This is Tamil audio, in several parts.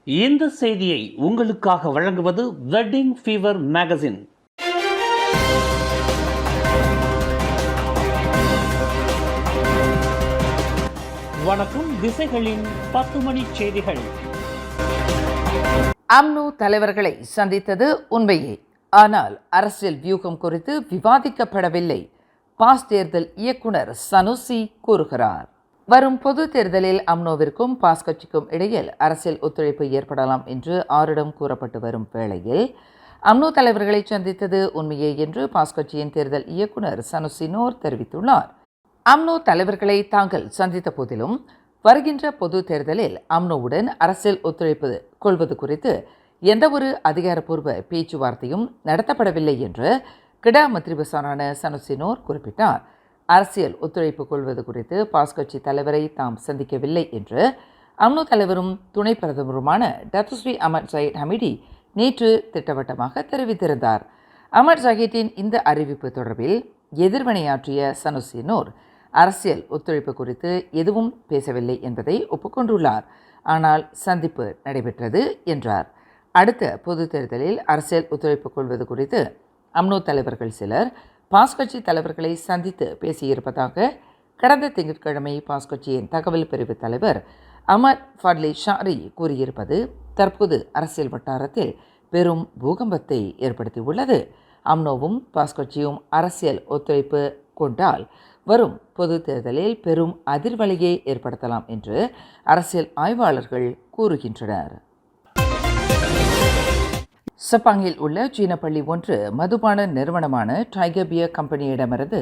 இந்த செய்தியை உங்களுக்காக வழங்குவது வெட்டிங் ஃபீவர் மேகசின். வணக்கம். திசைகளின் 10 மணி செய்திகள். அம்னோ தலைவர்களை சந்தித்தது உண்மையே, ஆனால் அரசியல் வியூகம் குறித்து விவாதிக்கப்படவில்லை. பாஸ் தேர்தல் இயக்குனர் சனுசி கூறுகிறார். வரும் பொது தேர்தலில் அம்னோவிற்கும் பாஸ் கட்சிக்கும் இடையில் அரசியல் ஒத்துழைப்பு ஏற்படலாம் என்று ஆரிடம் கூறப்பட்டு வரும் வேளையில் அம்னோ தலைவர்களை சந்தித்தது உண்மையே என்று பாஸ் கட்சியின் தேர்தல் இயக்குனர் சனுசி நோர் தெரிவித்துள்ளார். அம்னோ தலைவர்களை தாங்கள் சந்தித்த போதிலும் வருகின்ற பொது தேர்தலில் அம்னோவுடன் அரசியல் ஒத்துழைப்பு கொள்வது குறித்து எந்தவொரு அதிகாரப்பூர்வ பேச்சுவார்த்தையும் நடத்தப்படவில்லை என்று கிடா மந்திரிபசாரான சனுசி நோர் குறிப்பிட்டார். அரசியல் ஒத்துழைப்பு கொள்வது குறித்து பாஸ் கட்சி தலைவரை தாம் சந்திக்கவில்லை என்று அம்னோ தலைவரும் துணை பிரதமருமான டத்துஸ்ரீ அமர் ஜாஹித் ஹமிடி நேற்று திட்டவட்டமாக தெரிவித்திருந்தார். அமர் ஜாஹித்தின் இந்த அறிவிப்பு தொடர்பில் எதிர்வினையாற்றிய சனுசி நோர் அரசியல் ஒத்துழைப்பு குறித்து எதுவும் பேசவில்லை என்பதை ஒப்புக்கொண்டுள்ளார். ஆனால் சந்திப்பு நடைபெற்றது என்றார். அடுத்த பொது தேர்தலில் அரசியல் ஒத்துழைப்பு கொள்வது குறித்து அம்னோ தலைவர்கள் சிலர் பாஸ் கட்சி தலைவர்களை சந்தித்து பேசியிருப்பதாக கடந்த திங்கட்கிழமை பாஸ் கட்சியின் தகவல் பிரிவு தலைவர் அமர் ஃபட்லி ஷாரி கூறியிருப்பது தற்போது அரசியல் வட்டாரத்தில் பெரும் பூகம்பத்தை ஏற்படுத்தியுள்ளது. அம்னோவும் பாஸ் கட்சியும் அரசியல் ஒத்துழைப்பு கொண்டால் வரும் பொது தேர்தலில் பெரும் அதிர்வலையை ஏற்படுத்தலாம் என்று அரசியல் ஆய்வாளர்கள் கூறுகின்றனர். சப்பாங்கில் உள்ள சீன பள்ளி ஒன்று மதுபான நிறுவனமான டைகர் பியர் கம்பெனியிடமிருந்து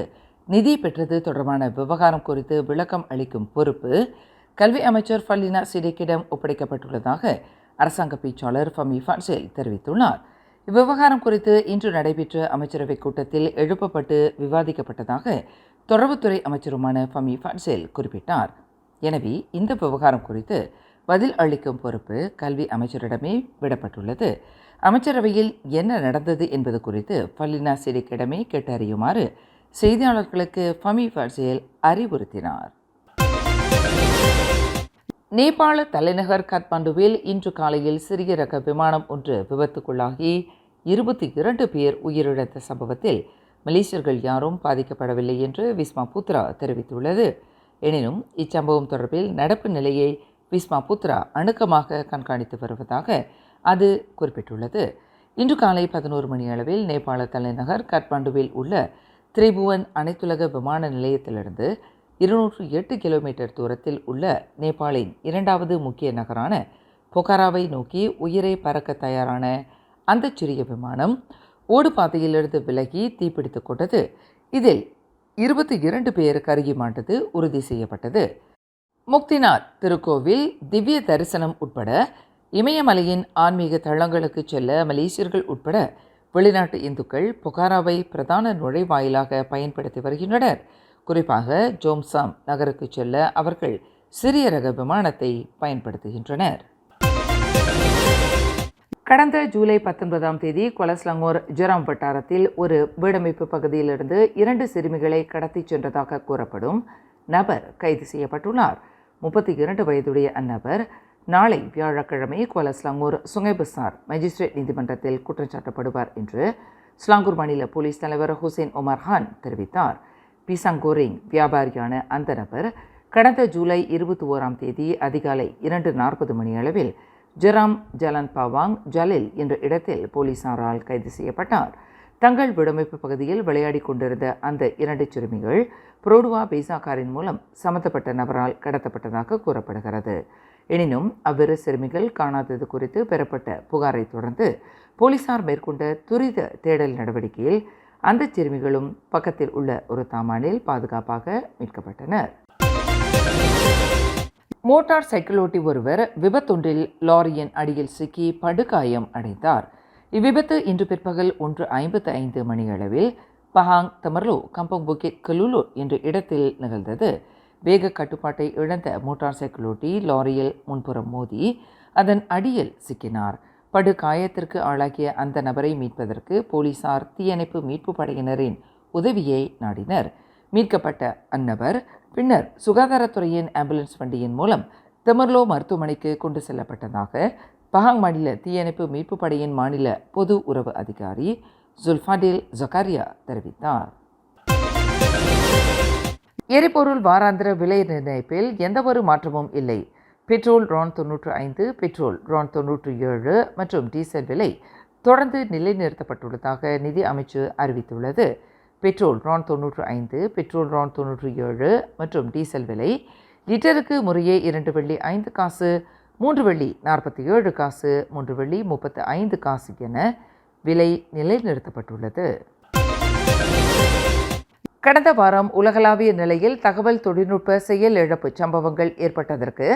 நிதி பெற்றது தொடர்பான விவகாரம் குறித்து விளக்கம் அளிக்கும் பொறுப்பு கல்வி அமைச்சர் ஃபல்லினா சிடேக்கிடம் ஒப்படைக்கப்பட்டுள்ளதாக அரசாங்க பேச்சாளர் ஃபமி ஃபான்சேல் தெரிவித்துள்ளார். இவ்விவகாரம் குறித்து இன்று நடைபெற்ற அமைச்சரவை கூட்டத்தில் எழுப்பப்பட்டு விவாதிக்கப்பட்டதாக தொடர்புத்துறை அமைச்சருமான ஃபமி ஃபான்சேல் குறிப்பிட்டார். எனவே இந்த விவகாரம் குறித்து பதில் அளிக்கும் பொறுப்பு கல்வி அமைச்சரிடமே விடப்பட்டுள்ளது. அமைச்சரவையில் என்ன நடந்தது என்பது குறித்து ஃபல்லினா சிடேக்கிடமே கேட்டறியுமாறு செய்தியாளர்களுக்கு ஃபமி ஃபான்சேல் அறிவுறுத்தினார். நேபாள தலைநகர் காத்மாண்டுவில் இன்று காலையில் சிறிய ரக விமானம் ஒன்று விபத்துக்குள்ளாகி 22 பேர் உயிரிழந்த சம்பவத்தில் மலேசியர்கள் யாரும் பாதிக்கப்படவில்லை என்று விஸ்மா புத்ரா தெரிவித்துள்ளது. எனினும் இச்சம்பவம் தொடர்பில் நடப்பு நிலையை விஸ்மா புத்ரா அணுக்கமாக கண்காணித்து வருவதாக அது குறிப்பிட்டுள்ளது. இன்று காலை 11 மணி அளவில் நேபாள தலைநகர் காத்மாண்டுவில் உள்ள திரிபுவன் அனைத்துலக விமான நிலையத்திலிருந்து 208 கிலோமீட்டர் தூரத்தில் உள்ள நேபாளின் இரண்டாவது முக்கிய நகரான பொகாராவை நோக்கி உயிரை பறக்க தயாரான அந்த சிறிய விமானம் ஓடுபாதையிலிருந்து விலகி தீப்பிடித்துக் கொண்டது. இதில் 22 பேர் கருகி மாண்டது உறுதி செய்யப்பட்டது. முக்திநாத் திருக்கோவில், திவ்ய தரிசனம் உட்பட இமயமலையின் ஆன்மீக தளங்களுக்கு செல்ல மலேசியர்கள் உட்பட வெளிநாட்டு இந்துக்கள் பொகாராவை பிரதான நுழைவாயிலாக பயன்படுத்தி வருகின்றனர். குறிப்பாக ஜோம்சாம் நகருக்கு செல்ல அவர்கள் சிறிய ரக விமானத்தை பயன்படுத்துகின்றனர். கடந்த ஜூலை 19ஆம் தேதி கொலஸ்லங்கோர் ஜெராம் வட்டாரத்தில் ஒரு வீடமைப்பு பகுதியிலிருந்து 2 சிறுமிகளை கடத்திச் சென்றதாக கூறப்படும் நபர் கைது செய்யப்பட்டுள்ளார். 32 வயதுடைய அந்நபர் நாளை வியாழக்கிழமை கொலஸ்லங்கூர் சுங்கைபசார் மேஜிஸ்ட்ரேட் நீதிமன்றத்தில் குற்றம் சாட்டப்படுவார் என்று ஸ்லாங்கூர் மாநில போலீஸ் தலைவர் ஹுசேன் ஒமர் கான் தெரிவித்தார். பிசாங்கோரிங் வியாபாரியான அந்த நபர் கடந்த ஜூலை 21ஆம் தேதி அதிகாலை 2:40 மணி அளவில் ஜெராம் ஜலன் பாவாங் ஜலில் என்ற இடத்தில் போலீசாரால் கைது செய்யப்பட்டார். தங்கள் விடமைப்பு பகுதியில் விளையாடி கொண்டிருந்த அந்த 2 சிறுமிகள் புரோடுவா பேசா காரின் மூலம் சம்பந்தப்பட்ட நபரால் கடத்தப்பட்டதாக கூறப்படுகிறது. எனினும் அவ்விரு சிறுமிகள் காணாதது குறித்து பெறப்பட்ட புகாரை தொடர்ந்து போலீசார் மேற்கொண்ட துரித தேடல் நடவடிக்கையில் அந்த சிறுமிகளும் பக்கத்தில் உள்ள ஒரு தாமானில் பாதுகாப்பாக மீட்கப்பட்டனர். மோட்டார் சைக்கிளோட்டி ஒருவர் விபத்தொன்றில் லாரியின் அடியில் சிக்கி படுகாயம் அடைந்தார். இவ்விபத்து இன்று பிற்பகல் 1:55 மணி அளவில் பஹாங் தமர்லோ கம்பங் புக்கிட் கலுலூர் என்ற இடத்தில் நிகழ்ந்தது. வேக கட்டுப்பாட்டை இழந்த மோட்டார் சைக்கிளோட்டி லாரியில் முன்புறம் மோதி அதன் அடியில் சிக்கினார். படுகாயத்திற்கு ஆளாகிய அந்த நபரை மீட்பதற்கு போலீசார் தீயணைப்பு மீட்பு படையினரின் உதவியை நாடினர். மீட்கப்பட்ட அந்நபர் பின்னர் சுகாதாரத்துறையின் ஆம்புலன்ஸ் வண்டியின் மூலம் தெமர்லோ மருத்துவமனைக்கு கொண்டு செல்லப்பட்டதாக பஹாங் மாநில தீயணைப்பு மீட்பு படையின் மாநில பொது உறவு அதிகாரி ஜுல்ஃபாடில் ஜக்காரியா தெரிவித்தார். எரிபொருள் வாராந்திர விலை நிர்ணயிப்பில் எந்தவொரு மாற்றமும் இல்லை. பெட்ரோல் RON95, பெட்ரோல் RON97 மற்றும் டீசல் விலை தொடர்ந்து நிலைநிறுத்தப்பட்டுள்ளதாக நிதி அமைச்சு அறிவித்துள்ளது. பெட்ரோல் RON95, பெட்ரோல் RON97 மற்றும் டீசல் விலை லிட்டருக்கு முறையே 2 வெள்ளி 5 காசு, 3 வெள்ளி 47 காசு, 3 வெள்ளி 35 காசு என விலை நிலைநிறுத்தப்பட்டுள்ளது. கடந்த வாரம் உலகளாவிய நிலையில் தகவல் தொழில்நுட்ப செயல் இழப்பு சம்பவங்கள் ஏற்பட்டதற்கு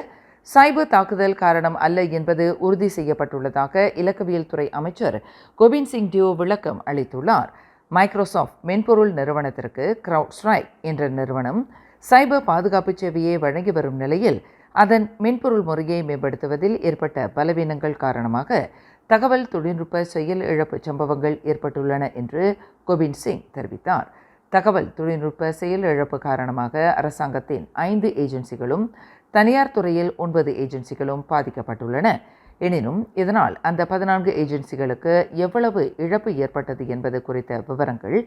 சைபர் தாக்குதல் காரணம் அல்ல என்பது உறுதி செய்யப்பட்டுள்ளதாக இலக்கவியல் துறை அமைச்சர் கோபிந்த் சிங் டியோ விளக்கம் அளித்துள்ளார். மைக்ரோசாஃப்ட் மென்பொருள் நிறுவனத்திற்கு கிரவுட்ஸ்ட்ரைக் என்ற நிறுவனம் சைபர் பாதுகாப்பு சேவையை வழங்கி வரும் நிலையில் அதன் மென்பொருள் முறையை மேம்படுத்துவதில் ஏற்பட்ட பலவீனங்கள் காரணமாக தகவல் தொழில்நுட்ப செயல் இழப்பு சம்பவங்கள் ஏற்பட்டுள்ளன என்று கோபிந்த் சிங் தெரிவித்தார். தகவல் தொழில்நுட்ப செயல் இழப்பு காரணமாக அரசாங்கத்தின் 5 ஏஜென்சிகளும் தனியார் துறையில் 9 ஏஜென்சிகளும் பாதிக்கப்பட்டுள்ளன. எனினும் இதனால் அந்த 14 ஏஜென்சிகளுக்கு எவ்வளவு இழப்பு ஏற்பட்டது என்பது குறித்த விவரங்கள்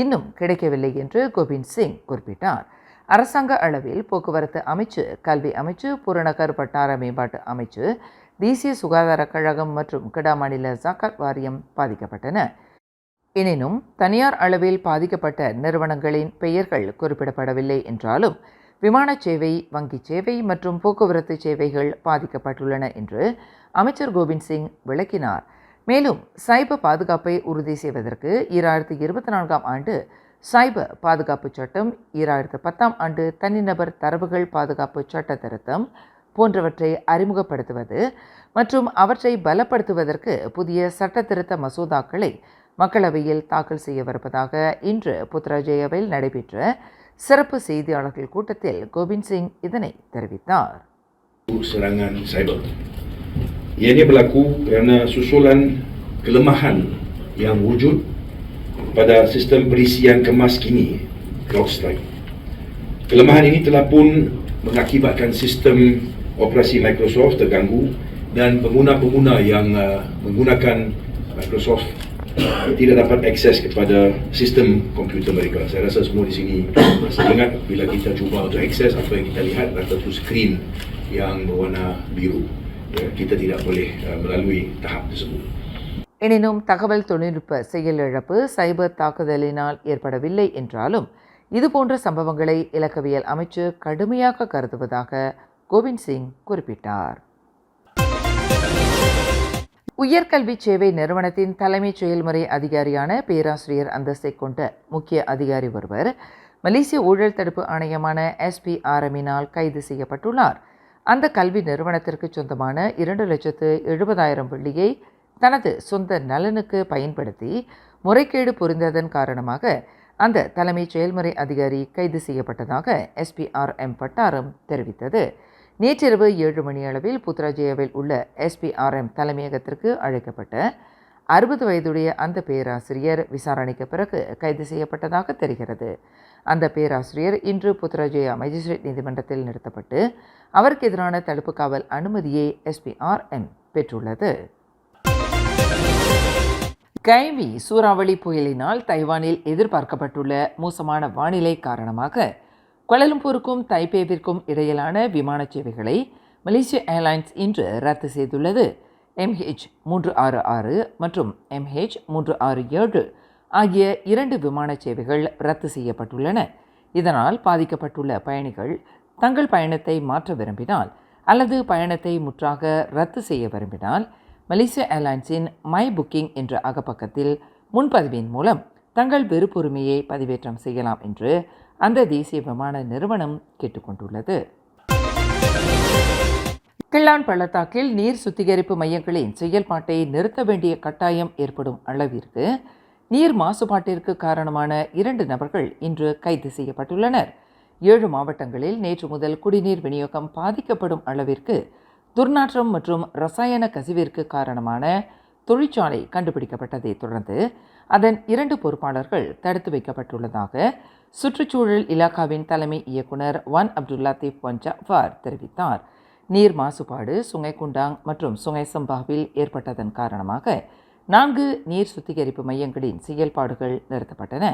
இன்னும் கிடைக்கவில்லை என்று கோபிந்த் சிங் குறிப்பிட்டார். அரசாங்க அளவில் போக்குவரத்து அமைச்சு, கல்வி அமைச்சு, புறநகர் வட்டார மேம்பாட்டு அமைச்சு, தேசிய சுகாதார கழகம் மற்றும் கிடா மாநில ஜக்காத் வாரியம் பாதிக்கப்பட்டன. எனினும் தனியார் அளவில் பாதிக்கப்பட்ட நிறுவனங்களின் பெயர்கள் குறிப்பிடப்படவில்லை என்றாலும் விமான சேவை, வங்கி சேவை மற்றும் போக்குவரத்து சேவைகள் பாதிக்கப்பட்டுள்ளன என்று அமைச்சர் கோபிந்த் சிங் விளக்கினார். மேலும் சைபர் பாதுகாப்பை உறுதி செய்வதற்கு 2024ஆம் ஆண்டு சைபர் பாதுகாப்பு சட்டம், 2010ஆம் ஆண்டு தனிநபர் தரவுகள் பாதுகாப்பு சட்ட திருத்தம் போன்றவற்றை அறிமுகப்படுத்துவது மற்றும் அவற்றை பலப்படுத்துவதற்கு புதிய சட்ட திருத்த மசோதாக்களை மக்களவையில் தாக்கல் செய்யவிருப்பதாக இன்று புத்ராஜயாவில் நடைபெற்ற சிறப்பு செய்தியாளர்கள் கூட்டத்தில் கோபிந்த் சிங் இதனை தெரிவித்தார். Serangan cyber. Ianya berlaku kerana susulan kelemahan yang wujud pada sistem perisian kemas kini, CrowdStrike. Kelemahan ini telah pun mengakibatkan sistem operasi Microsoft terganggu dan pengguna-pengguna yang menggunakan Microsoft tidak dapat akses kepada sistem komputer mereka. Saya rasa semua di sini masih ingat bila kita cuba untuk akses, apa yang kita lihat adalah satu skrin yang berwarna biru. Ya, kita tidak boleh melalui tahap tersebut. எனினும் தகவல் தொழில்நுட்ப செயலிழப்பு சைபர் தாக்குதலினால் ஏற்படவில்லை என்றாலும் இதுபோன்ற சம்பவங்களை இலக்கவியல் அமைச்சு கடுமையாக கருதுவதாக கோபிந்த் சிங் குறிப்பிட்டார். உயர்கல்வி சேவை நிறுவனத்தின் தலைமைச் செயல்முறை அதிகாரியான பேராசிரியர் அந்தஸ்தை கொண்ட முக்கிய அதிகாரி ஒருவர் மலேசிய ஊழல் தடுப்பு ஆணையமான SPRMனால் கைது செய்யப்பட்டுள்ளார். அந்த கல்வி நிறுவனத்திற்கு சொந்தமான 2,70,000 வெள்ளியை தனது சொந்த நலனுக்கு பயன்படுத்தி முறைகேடு புரிந்ததன் காரணமாக அந்த தலைமைச் செயல்முறை அதிகாரி கைது செய்யப்பட்டதாக SPRM வட்டாரம் தெரிவித்தது. நேற்றிரவு 7 மணி அளவில் புத்ராஜயாவில் உள்ள SPRM தலைமையகத்திற்கு அழைக்கப்பட்ட 60 வயதுடைய அந்த பேராசிரியர் விசாரணைக்கு பிறகு கைது செய்யப்பட்டதாக தெரிகிறது. அந்த பேராசிரியர் இன்று புத்ராஜயா மேஜிஸ்ட்ரேட் நீதிமன்றத்தில் நிறுத்தப்பட்டு அவருக்கு எதிரான தடுப்பு காவல் அனுமதியை SPRM பெற்றுள்ளது. கைமி சூறாவளி புயலினால் தைவானில் எதிர்பார்க்கப்பட்டுள்ள மோசமான வானிலை காரணமாக கோலாலம்பூருக்கும் தைபேவிற்கும் இடையிலான விமான சேவைகளை மலேசிய ஏர்லைன்ஸ் இன்று ரத்து செய்துள்ளது. MH366 மற்றும் MH367 ஆகிய 2 விமான சேவைகள் ரத்து செய்யப்பட்டுள்ளன. இதனால் பாதிக்கப்பட்டுள்ள பயணிகள் தங்கள் பயணத்தை மாற்ற விரும்பினால் அல்லது பயணத்தை முற்றாக ரத்து செய்ய விரும்பினால் மலேசிய ஏர்லைன்ஸின் மை புக்கிங் என்ற அகப்பக்கத்தில் முன்பதிவின் மூலம் தங்கள் விருப்புரிமையை பதிவேற்றம் செய்யலாம் என்று அந்த தேசிய விமான நிறுவனம் கேட்டுக்கொண்டுள்ளது. கிள்ளான் பள்ளத்தாக்கில் நீர் சுத்திகரிப்பு மையங்களின் செயல்பாட்டை நிறுத்த வேண்டிய கட்டாயம் ஏற்படும் அளவிற்கு நீர் மாசுபாட்டிற்கு காரணமான 2 நபர்கள் இன்று கைது செய்யப்பட்டுள்ளனர். 7 மாவட்டங்களில் நேற்று முதல் குடிநீர் விநியோகம் பாதிக்கப்படும் அளவிற்கு துர்நாற்றம் மற்றும் ரசாயன கசிவிற்கு காரணமான தொழிற்சாலை கண்டுபிடிக்கப்பட்டதை தொடர்ந்து அதன் 2 பொறுப்பாளர்கள் தடுத்து வைக்கப்பட்டுள்ளதாக சுற்றுச்சூழல் இலாகாவின் தலைமை இயக்குனர் வான் அப்துல் லத்தீப் ஒன் ஜாஃபர் தெரிவித்தார். நீர் மாசுபாடு சுங்கைக்குண்டாங் மற்றும் சுங்கை சம்பாவில் ஏற்பட்டதன் காரணமாக 4 நீர் சுத்திகரிப்பு மையங்களின் செயல்பாடுகள் நிறுத்தப்பட்டன.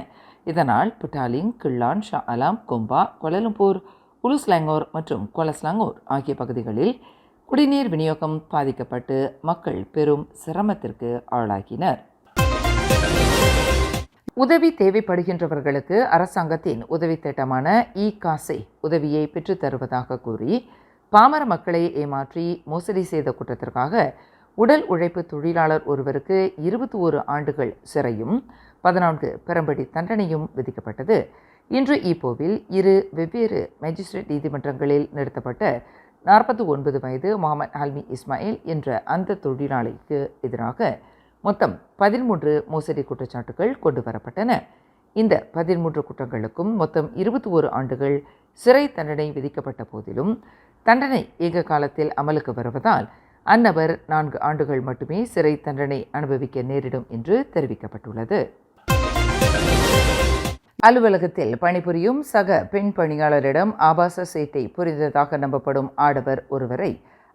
இதனால் பிட்டாலிங், கிள்ளான், ஷா அலாம், கொம்பா, கோலாலம்பூர், உலுஸ்லாங்கோர் மற்றும் கோலஸ்லாங்கோர் ஆகிய பகுதிகளில் குடிநீர் விநியோகம் பாதிக்கப்பட்டு மக்கள் பெரும் சிரமத்திற்கு ஆளாகினர். உதவி தேவைப்படுகின்றவர்களுக்கு அரசாங்கத்தின் உதவி திட்டமான காசை உதவியை பெற்றுத் தருவதாக கூறி பாமர மக்களை ஏமாற்றி மோசடி செய்த குற்றத்திற்காக உடல் உழைப்பு தொழிலாளர் ஒருவருக்கு 21 ஆண்டுகள் சிறையும் 14 பெரம்படி தண்டனையும் விதிக்கப்பட்டது. இன்று ஈப்போவில் 2 வெவ்வேறு மேஜிஸ்ட்ரேட் நீதிமன்றங்களில் நிறுத்தப்பட்ட 49 வயது முகமது அல்மி இஸ்மாயில் என்ற அந்த தொழிலாளிக்கு எதிராக மொத்தம் 13 மோசடி குற்றச்சாட்டுகள் கொண்டு வரப்பட்டன. இந்த 13 குற்றங்களுக்கும் மொத்தம் 21 ஆண்டுகள் சிறை தண்டனை விதிக்கப்பட்ட போதிலும் தண்டனை ஏக காலத்தில் அமலுக்கு வருவதால் அந்நபர் 4 ஆண்டுகள் மட்டுமே சிறை தண்டனை அனுபவிக்க நேரிடும் என்று தெரிவிக்கப்பட்டுள்ளது. அலுவலகத்தில் பணிபுரியும் சக பெண் பணியாளரிடம் ஆபாச சேட்டை புரிந்ததாக நம்பப்படும் ஆடவர் ஒருவரை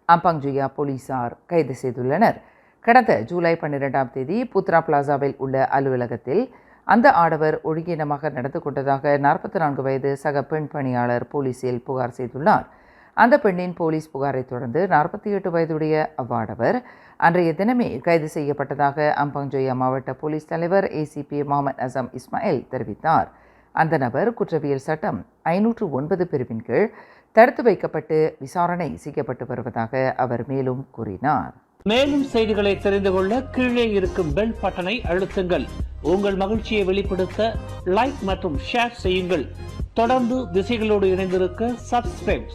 அம்பாங்ஜுயா போலீசார் கைது செய்துள்ளனர். கடந்த ஜூலை 12ஆம் தேதி புத்ரா பிளாசாவில் உள்ள அலுவலகத்தில் அந்த ஆடவர் ஒழுங்கீனமாக நடந்து கொண்டதாக 44 வயது சக பெண் பணியாளர் போலீசில் புகார் செய்துள்ளார். அந்த பெண்ணின் போலீஸ் புகாரை தொடர்ந்து 48 வயதுடைய அவ்வாடவர் அன்றைய தினமே கைது செய்யப்பட்டதாக அம்பாங்ஜோயா மாவட்ட போலீஸ் தலைவர் ஏசிபி முகமது அசம் இஸ்மாயில் தெரிவித்தார். அந்த நபர் குற்றவியல் சட்டம் 509 பிரிவின் கீழ் தடுத்து வைக்கப்பட்டு விசாரணை செய்யப்பட்டு வருவதாக அவர் மேலும் கூறினார். மேலும் செய்திகளை தெரிந்து கொள்ள கீழே இருக்கும் பெல் பட்டனை அழுத்துங்கள். உங்கள் மகிழ்ச்சியை வெளிப்படுத்த லைக் மற்றும் ஷேர் செய்யுங்கள். தொடர்ந்து திசைகளோடு இணைந்திருக்க சப்ஸ்கிரைப்